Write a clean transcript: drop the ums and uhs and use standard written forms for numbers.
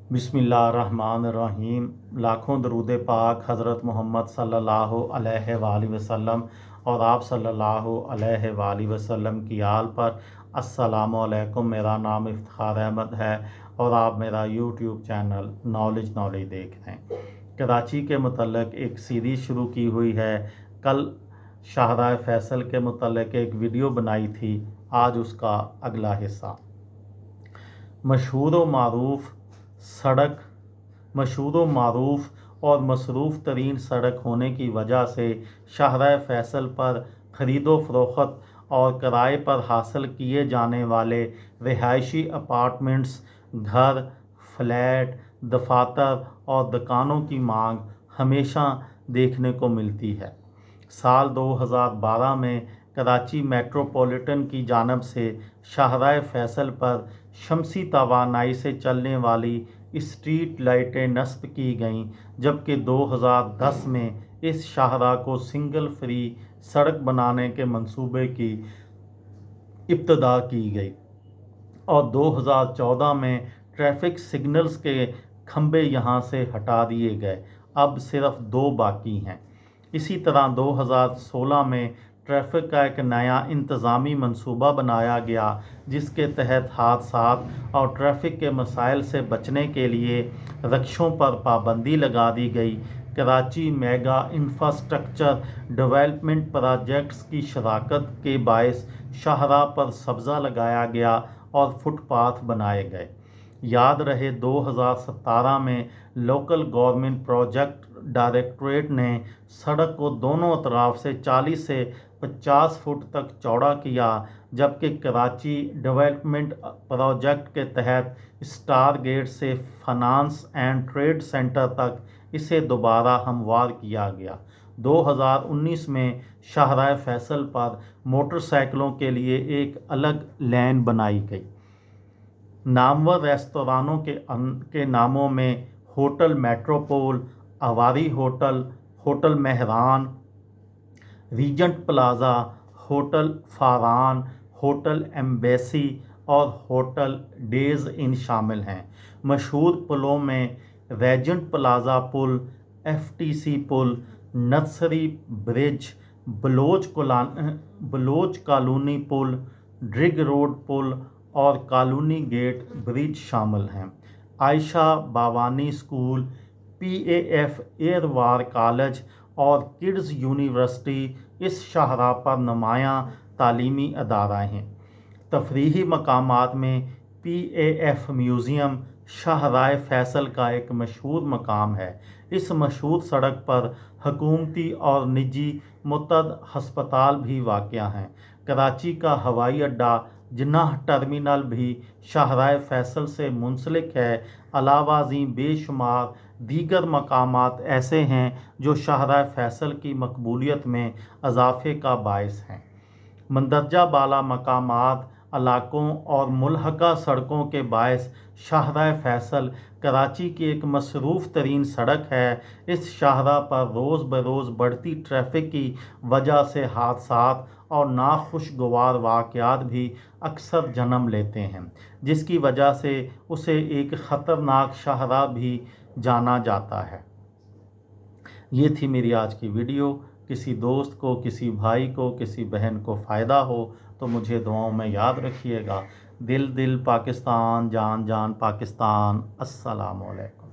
बिस्मिल्लाहिर्रहमानिर्रहीम। लाखों दरूद पाक हज़रत मोहम्मद सल्लल्लाहु अलैहि वसल्लम और आप सल्लल्लाहु अलैहि वसल्लम की आल पर। अस्सलामु अलैकुम। मेरा नाम इफ्तिखार अहमद है और आप मेरा यूट्यूब चैनल नॉलेज देख रहे हैं। कराची के मतलब एक सीरीज़ शुरू की हुई है। कल शाहराह फैसल के मतलब एक वीडियो बनाई थी, आज उसका अगला हिस्सा। मशहूर व मारूफ सड़क मशहूर व मारूफ और मसरूफ़ तरीन सड़क होने की वजह से शाहराह फैसल पर ख़रीदो फरोख्त और किराए पर हासिल किए जाने वाले रिहायशी अपार्टमेंट्स, घर, फ्लैट, दफातर और दुकानों की मांग हमेशा देखने को मिलती है। साल 2012 में कराची मेट्रोपॉलिटन की जानिब से शाहराह फैसल पर शमसी तवानाई से चलने वाली स्ट्रीट लाइटें नस्ब की गईं, जबकि 2010 में इस शाहराह को सिंगल फ्री सड़क बनाने के मंसूबे की इब्तिदा की गई और 2014 में ट्रैफिक सिग्नल्स के खंभे यहां से हटा दिए गए। अब सिर्फ 2 बाकी हैं। इसी तरह 2016 में ट्रैफिक का एक नया इंतज़ामी मंसूबा बनाया गया, जिसके तहत हादसात और ट्रैफिक के मसाइल से बचने के लिए रक्षों पर पाबंदी लगा दी गई। Karachi mega infrastructure development projects की शराकत के बायस शाहराह पर सब्ज़ा लगाया गया और फुटपाथ बनाए गए। याद रहे 2017 में लोकल गवर्नमेंट प्रोजेक्ट डायरेक्टरेट ने सड़क को दोनों तरफ से 40 से 50 फुट तक चौड़ा किया, जबकि कराची डेवलपमेंट प्रोजेक्ट के तहत स्टार गेट से फाइनेंस एंड ट्रेड सेंटर तक इसे दोबारा हमवार किया गया। 2019 में शाहराह फैसल पर मोटरसाइकिलों के लिए एक अलग लेन बनाई गई। नामवर रेस्तरानों के नामों में hotel Metropole, Avari hotel, hotel Mehran, regent plaza, hotel Faran, hotel embassy और होटल डेज़ इन शामिल हैं। मशहूर पुलों में रीजेंट प्लाज़ा पुल, FTC पुल, नर्सरी ब्रिज, बलोच कॉलोनी पुल, ड्रिग रोड पुल और कॉलोनी गेट ब्रिज शामिल हैं। Ayesha Bawani school, PAF air war college और किड्स यूनिवर्सिटी इस शाहराह पर नुमायाँ तालीमी अदारा हैं। तफरीही मकामात में PAF म्यूज़ियम शाहराह फैसल का एक मशहूर मकाम है। इस मशहूर सड़क पर हुकूमती और निजी मुतअद्दिद हस्पताल भी वाक़या हैं। कराची का हवाई अड्डा जिन्नाह टर्मिनल भी शाहराह फैसल से मुंसलिक है। अलावा ज़ी बेशुमार दीगर मकामात ऐसे हैं जो शाहराह फैसल की मकबूलियत में इजाफे का बायस हैं। मंदरजा बाला मकामात, इलाकों और मुल्हका सड़कों के बायस शाहराह फैसल कराची की एक मसरूफ़ तरीन सड़क है। इस शाहराह पर रोज़ बरोज़ बढ़ती ट्रैफिक की वजह से हादसात और नाखुशगवार वाक़यात भी अक्सर जन्म लेते हैं, जिसकी वजह से उसे एक ख़तरनाक शाहराह भी जाना जाता है। ये थी मेरी आज की वीडियो। किसी दोस्त को, किसी भाई को, किसी बहन को फ़ायदा हो तो मुझे दुआओं में याद रखिएगा। दिल दिल पाकिस्तान, जान जान पाकिस्तान। अस्सलामु अलैकुम।